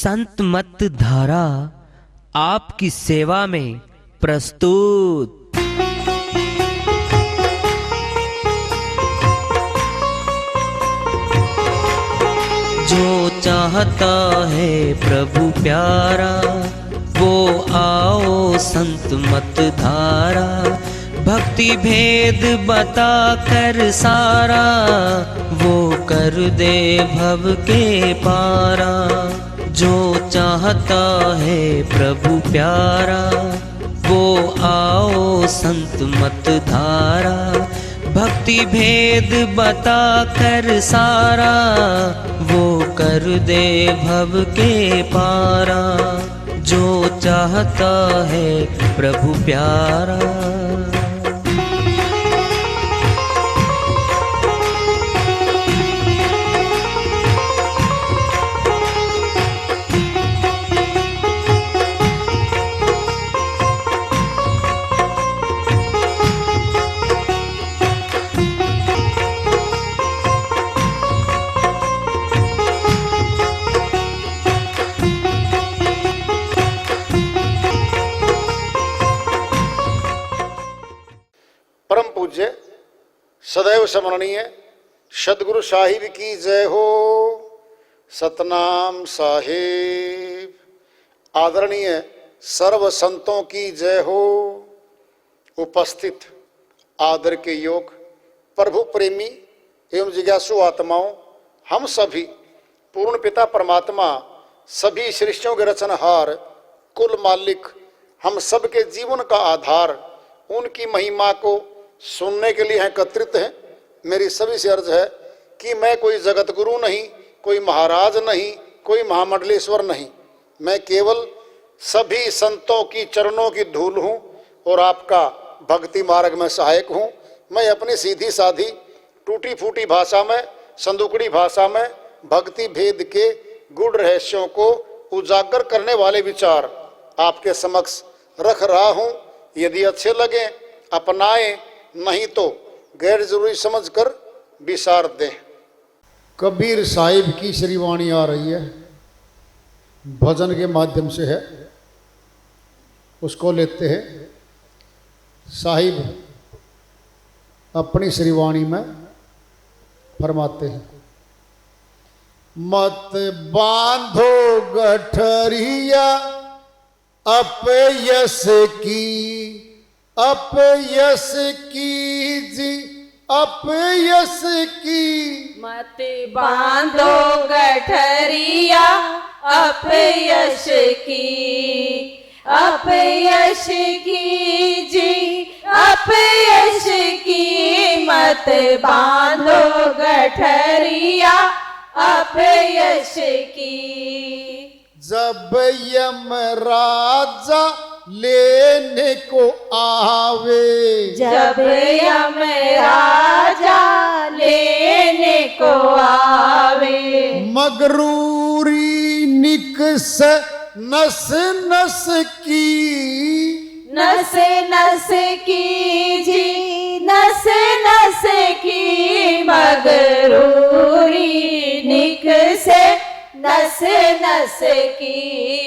संत मत धारा आपकी सेवा में प्रस्तुत। जो चाहता है प्रभु प्यारा वो आओ संत मत धारा। भक्ति भेद बता कर सारा वो कर दे भव के पारा। जो चाहता है प्रभु प्यारा वो आओ संत मत धारा। भक्ति भेद बता कर सारा वो कर दे भव के पारा। जो चाहता है प्रभु प्यारा। परम पूज्य सदैव स्मरणीय सदगुरु साहिब की जय हो। सतनाम साहिब। आदरणीय सर्व संतों की जय हो। उपस्थित आदर के योग प्रभु प्रेमी एवं जिज्ञासु आत्माओं, हम सभी पूर्ण पिता परमात्मा सभी सृष्टियों के रचनहार कुल मालिक हम सब के जीवन का आधार उनकी महिमा को सुनने के लिए एकत्रित हैं। मेरी सभी से अर्ज है कि मैं कोई जगत गुरु नहीं, कोई महाराज नहीं, कोई महामंडलेश्वर नहीं। मैं केवल सभी संतों की चरणों की धूल हूँ और आपका भक्ति मार्ग में सहायक हूँ। मैं अपनी सीधी साधी टूटी फूटी भाषा में, संदुकड़ी भाषा में भक्ति भेद के गूढ़ रहस्यों को उजागर करने वाले विचार आपके समक्ष रख रहा हूँ। यदि अच्छे लगे अपनाएं, नहीं तो गैर जरूरी समझकर विसार दें। कबीर साहिब की श्रीवाणी आ रही है, भजन के माध्यम से है, उसको लेते हैं। साहिब अपनी श्रीवाणी में फरमाते हैं, मत बांधो गठरिया अपयस की, अपयस की जी अपयस की। मत बांधो गठरिया अपयश की, अपयश की जी अपयश की। मत बांधो गठरिया अपयश की। जब यमराजा लेने को आवे, जब यमराजा लेने को आवे। मगरूरी निकस नस नस की, नस नस की जी नस नस की। मगरूरी निकसे नस नस की।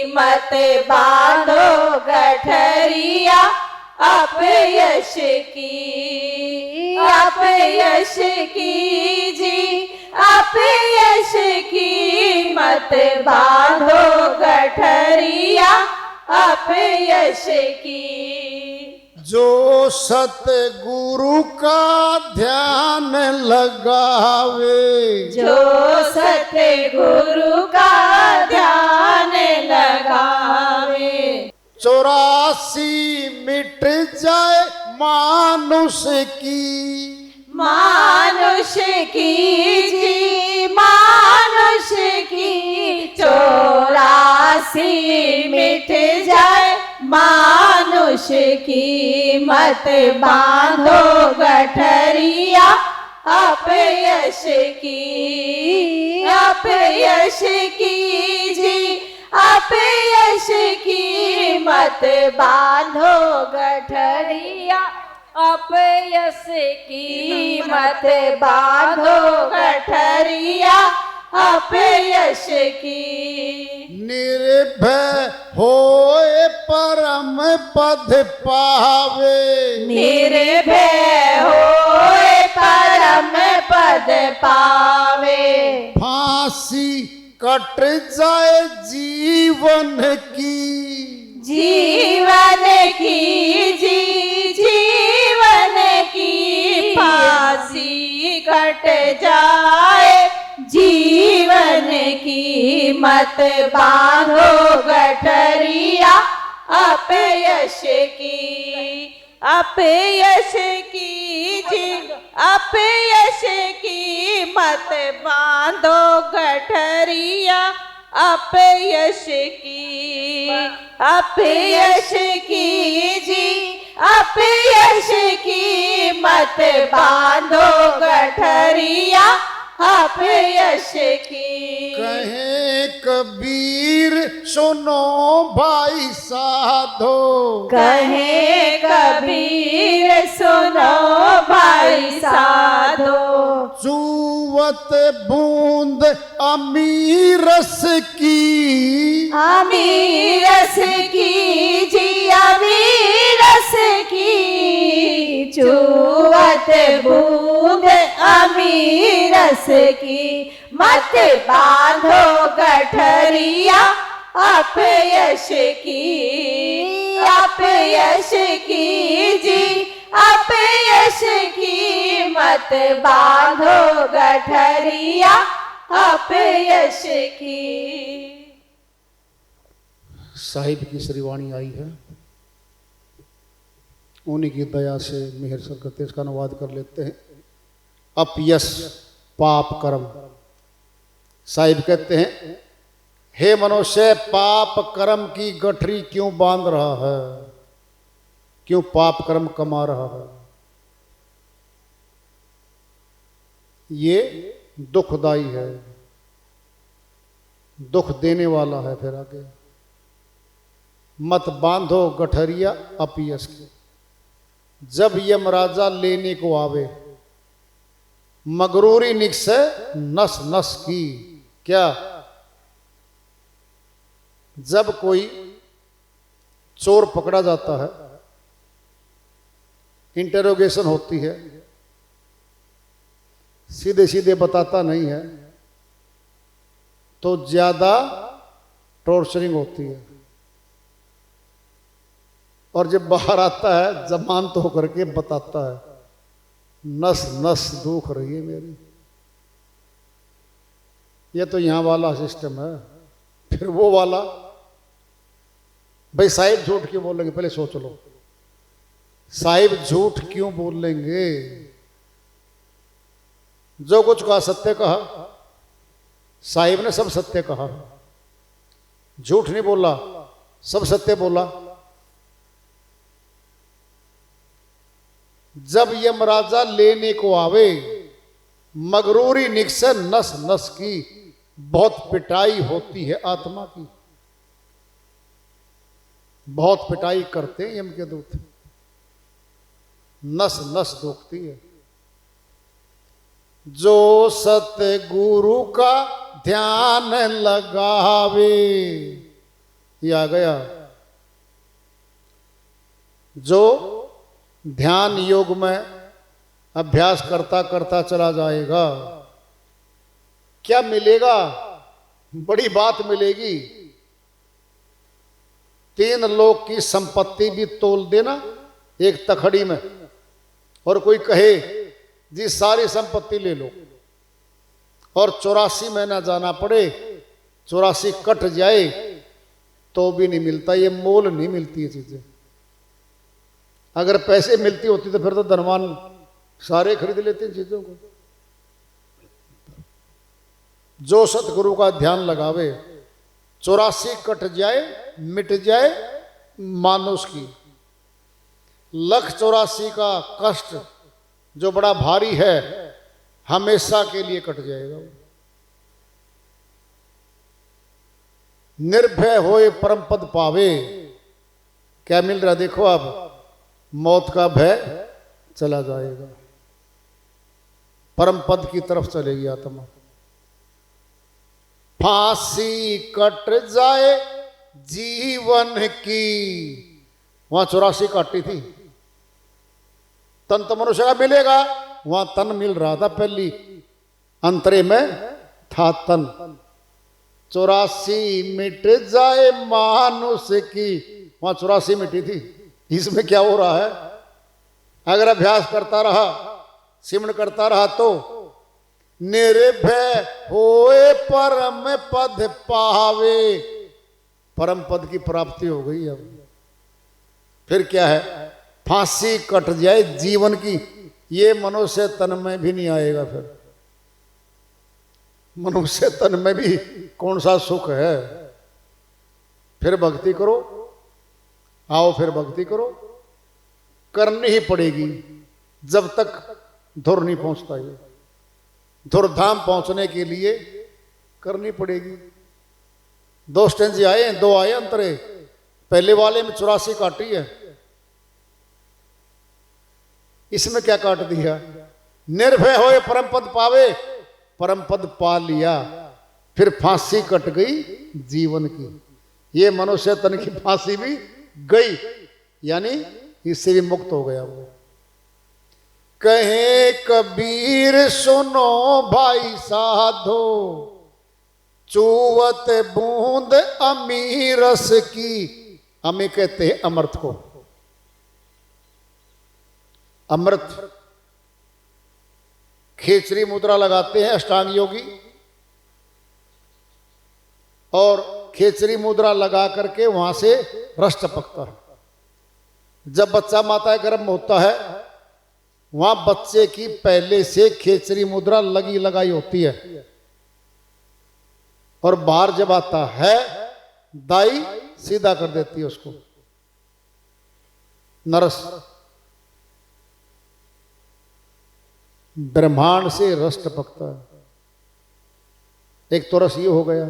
मत बांधो गठरिया अपयश की, अपयश की जी अपयश की। मत बांधो गठरिया अपयश की। जो सतगुरु का ध्यान लगावे, जो सतगुरु का ध्यान लगावे। 84 मिट जाए मानुष की, मानुष की जी मानुष की। 84 मिट जाए मानुष की। मत बांधो गठरिया अपयश की, अपयश की जी अपयश की। मत बांधो गठरिया अपयश की। मत बांधो गठरिया अपयश की। निर्भय होए परम पद पावे, निर्भय होए परम पद पावे। फांसी कट जाए जीवन की, जीवन की जीवन की फांसी कट जाए जीवन की। मत बांधो गठरिया अपयश की। अपयश की अपयश की मत बांधो गठरिया अपयश की। अपयश की अपयश की मत बांधो गठरिया अपयश की। कहे कबीर सुनो भाई साधो, कहे कबीर सुनो भाई साधो। चूवत बूंद अमीरस की, अमीरस की जी अमीरस की। चूवत बूंद अमीरस की मत बांधो गठरिया अपयश की। अपयश की जी अपयश की मत बांधो गठरिया अपयश की। साहिब की श्रीवाणी आई है, उन्हीं की दया से मेहर सर करते इसका अनुवाद कर लेते हैं। अपयश पाप कर्म। साहिब कहते हैं, हे मनुष्य, पाप कर्म की गठरी क्यों बांध रहा है, क्यों पाप कर्म कमा रहा है। ये दुखदाई है, दुख देने वाला है। फिर आगे, मत बांधो गठरिया अपयश की। जब यमराजा लेने को आवे, मगरूरी निकसे नस नस की। क्या? जब कोई चोर पकड़ा जाता है, इंटरोगेशन होती है, सीधे सीधे बताता नहीं है, तो ज्यादा टॉर्चरिंग होती है। और जब बाहर आता है, जमानत होकर के बताता है, नस नस दुख रही है मेरी। ये तो यहां वाला सिस्टम है। फिर वो वाला, भाई साहिब झूठ क्यों बोलेंगे, पहले सोच लो, साहिब झूठ क्यों बोलेंगे। जो कुछ कहा सत्य कहा, साहिब ने सब सत्य कहा, झूठ नहीं बोला, सब सत्य बोला। जब यमराजा लेने को आवे, मगरूरी निकसे नस नस की। बहुत पिटाई होती है आत्मा की, बहुत पिटाई करते हैं यम के दूत, नस नस दुखती है। जो सतगुरु का ध्यान लगावे, ये आ गया, जो ध्यान योग में अभ्यास करता करता चला जाएगा, क्या मिलेगा? बड़ी बात मिलेगी। 3 लोक की संपत्ति भी तोल देना एक तखड़ी में, और कोई कहे जी सारी संपत्ति ले लो, और 84 महीना जाना पड़े, 84 कट जाए तो भी नहीं मिलता। ये मोल नहीं मिलती ये चीजें। अगर पैसे मिलती होती तो फिर तो धनवान सारे खरीद लेते हैं चीजों को। जो सतगुरु का ध्यान लगावे, 84 कट जाए, मिट जाए मानुष की। 184 का कष्ट जो बड़ा भारी है, हमेशा के लिए कट जाएगा। निर्भय होए परम पद पावे। क्या मिल रहा देखो, अब मौत का भय चला जाएगा, परम पद की तरफ चलेगी आत्मा। फांसी कट जाए जीवन की। वहां 84 काटी थी। तन तो मनुष्य का मिलेगा, वहां तन मिल रहा था पहली, अंतरे में था तन। 84 मिट जाए मानुष की, वहां 84 मिटी थी। इसमें क्या हो रहा है? अगर अभ्यास करता रहा, सिमरण करता रहा तो निर्भय होए परम पद पावे, परम पद की प्राप्ति हो गई। अब फिर क्या है? फांसी कट जाए जीवन की। ये मनुष्य तन में भी नहीं आएगा। फिर मनुष्य तन में भी कौन सा सुख है? फिर भक्ति करो, आओ फिर भक्ति करो, करनी ही पड़ेगी जब तक धुर नहीं पहुंचता। ये धुरधाम पहुंचने के लिए करनी पड़ेगी। 2 स्टेंज आए, 2 आए अंतरे। पहले वाले में 84 काटी है, इसमें क्या काट दिया? निर्भय होए परम पद पावे, परम पद पा लिया। फिर फांसी कट गई जीवन की। ये मनुष्य तन की फांसी भी गई, यानी इससे भी मुक्त हो गया वो। कहे कबीर सुनो भाई साधो, चूवत बूंद अमीरस की। अमी कहते हैं अमृत को। अमृत खेचरी मुद्रा लगाते हैं अष्टांग योगी, और खेचरी मुद्रा लगा करके वहां से रस टपकता है। जब बच्चा माता के गर्भ में होता है, वहां बच्चे की पहले से खेचरी मुद्रा लगी लगाई होती है, और बाहर जब आता है दाई सीधा कर देती है उसको। नरस ब्रह्मांड से रस टपकता है। एक तो रस ये हो गया,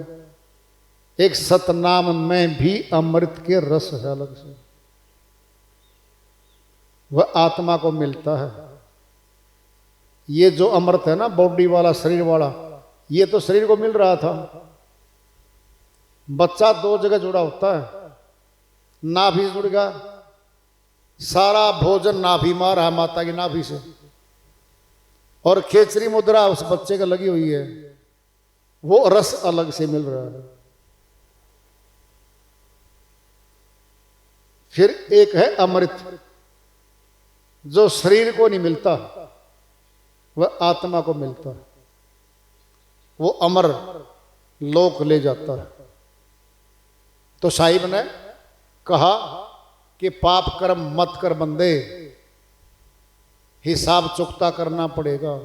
एक सतनाम में भी अमृत के रस है अलग से, वह आत्मा को मिलता है। ये जो अमृत है ना, बॉडी वाला, शरीर वाला, ये तो शरीर को मिल रहा था। बच्चा 2 जगह जुड़ा होता है, नाभि जुड़ गया, सारा भोजन नाभि में आ रहा है माता की नाभि से, और खेचरी मुद्रा उस बच्चे का लगी हुई है, वो रस अलग से मिल रहा है। फिर एक है अमृत, जो शरीर को नहीं मिलता, वह आत्मा को मिलता है। वो अमर लोक ले जाता है। तो साहिब ने कहा कि पाप कर्म मत कर बंदे, हिसाब चुकता करना पड़ेगा।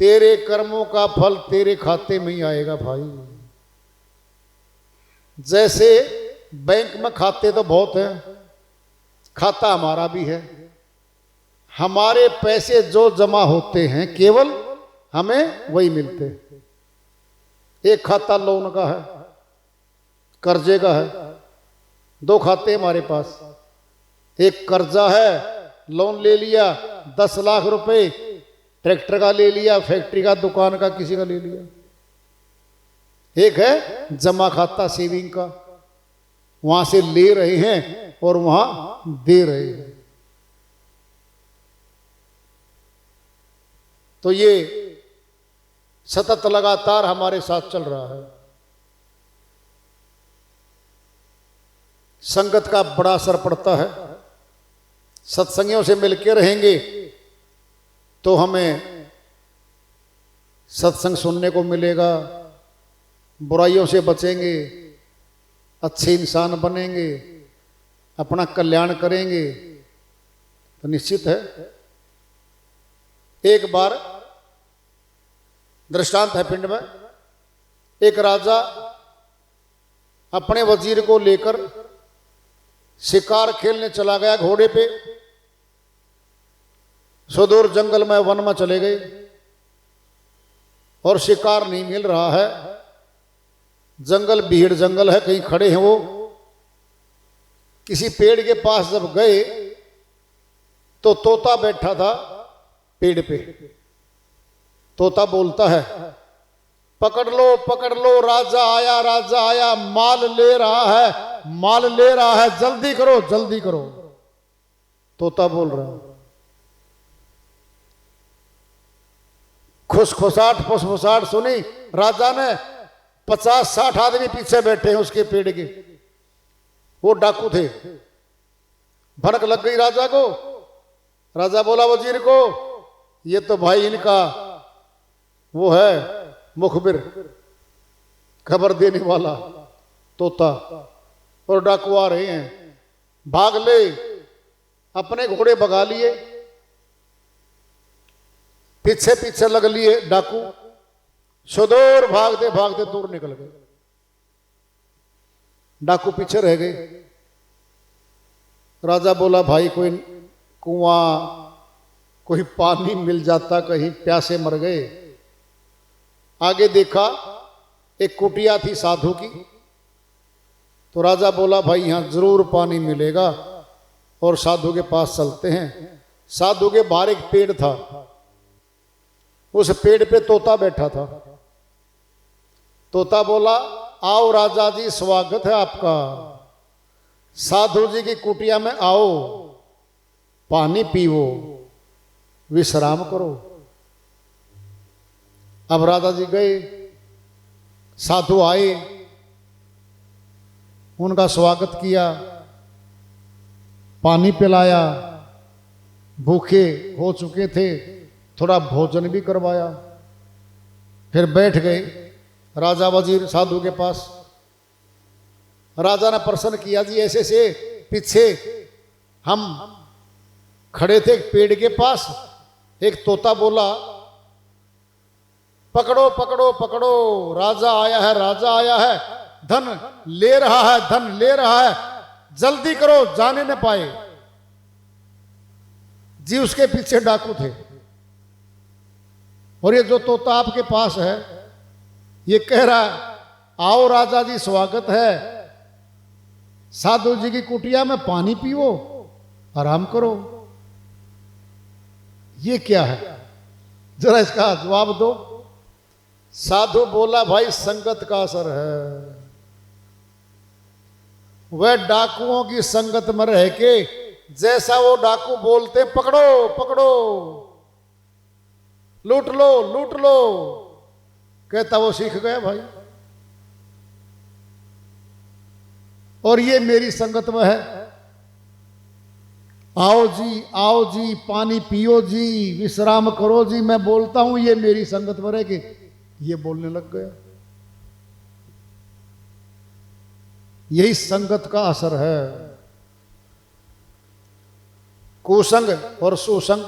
तेरे कर्मों का फल तेरे खाते में ही आएगा भाई। जैसे बैंक में खाते तो बहुत हैं, खाता हमारा भी है। हमारे पैसे जो जमा होते हैं केवल हमें वही मिलते हैं। एक खाता लोन का है, कर्जे का है, 2 खाते हमारे पास। एक कर्जा है, लोन ले लिया 10 लाख रुपए, ट्रैक्टर का ले लिया, फैक्ट्री का, दुकान का, किसी का ले लिया। एक है जमा खाता सेविंग का, वहां से ले रहे हैं और वहां दे रहे हैं। तो ये सतत लगातार हमारे साथ चल रहा है। संगत का बड़ा असर पड़ता है। सत्संगियों से मिलके रहेंगे तो हमें सत्संग सुनने को मिलेगा, बुराइयों से बचेंगे, अच्छे इंसान बनेंगे, अपना कल्याण करेंगे। तो निश्चित है। एक बार दृष्टांत है पिंड में, एक राजा अपने वजीर को लेकर शिकार खेलने चला गया घोड़े पे। सुदूर जंगल में, वन में चले गए और शिकार नहीं मिल रहा है। जंगल भीड़ जंगल है, कहीं खड़े हैं वो। किसी पेड़ के पास जब गए तो तोता बैठा था पेड़ पे। तोता बोलता है, पकड़ लो, राजा आया, माल ले रहा है, जल्दी करो। तोता बोल रहा है। फुसफुसाहट सुनी राजा ने। 50-60 आदमी पीछे बैठे हैं उसके पेड़ के, वो डाकू थे। भनक लग गई राजा को। राजा बोला वजीर को, ये तो भाई इनका वो है मुखबिर, खबर देने वाला तोता, और डाकू आ रहे हैं। भाग ले। अपने घोड़े भगा लिए, पीछे लग लिए डाकू। सुदूर भागते दूर निकल गए। डाकू पीछे रह गए। राजा बोला भाई कोई कुआं, कोई पानी मिल जाता, कहीं प्यासे मर गए। आगे देखा एक कुटिया थी साधु की। तो राजा बोला भाई यहां जरूर पानी मिलेगा, और साधु के पास चलते हैं। साधु के बाहर एक पेड़ था, उस पेड़ पे तोता बैठा था। तोता बोला आओ राजा जी, स्वागत है आपका, साधु जी की कुटिया में आओ, पानी पीओ, विश्राम करो। अब राजा जी गए, साधु आए, उनका स्वागत किया, पानी पिलाया, भूखे हो चुके थे, थोड़ा भोजन भी करवाया। फिर बैठ गए राजा वजीर साधु के पास। राजा ने प्रश्न किया जी ऐसे से पीछे हम खड़े थे पेड़ के पास, एक तोता बोला पकड़ो, राजा आया है, धन ले रहा है, जल्दी करो, जाने न पाए। जी उसके पीछे डाकू थे। और ये जो तोता आपके पास है, ये कह रहा आओ राजा जी स्वागत है, साधु जी की कुटिया में पानी पियो, आराम करो। ये क्या है, जरा इसका जवाब दो। साधु बोला भाई संगत का असर है। वह डाकुओं की संगत में रह के जैसा वो डाकू बोलते पकड़ो, लूट लो, कहता वो सीख गया भाई। और ये मेरी संगत में है। आओ जी, पानी पियो जी, विश्राम करो जी, मैं बोलता हूं, ये मेरी संगत में रह के ये बोलने लग गया। यही संगत का असर है। कुसंग और सुसंग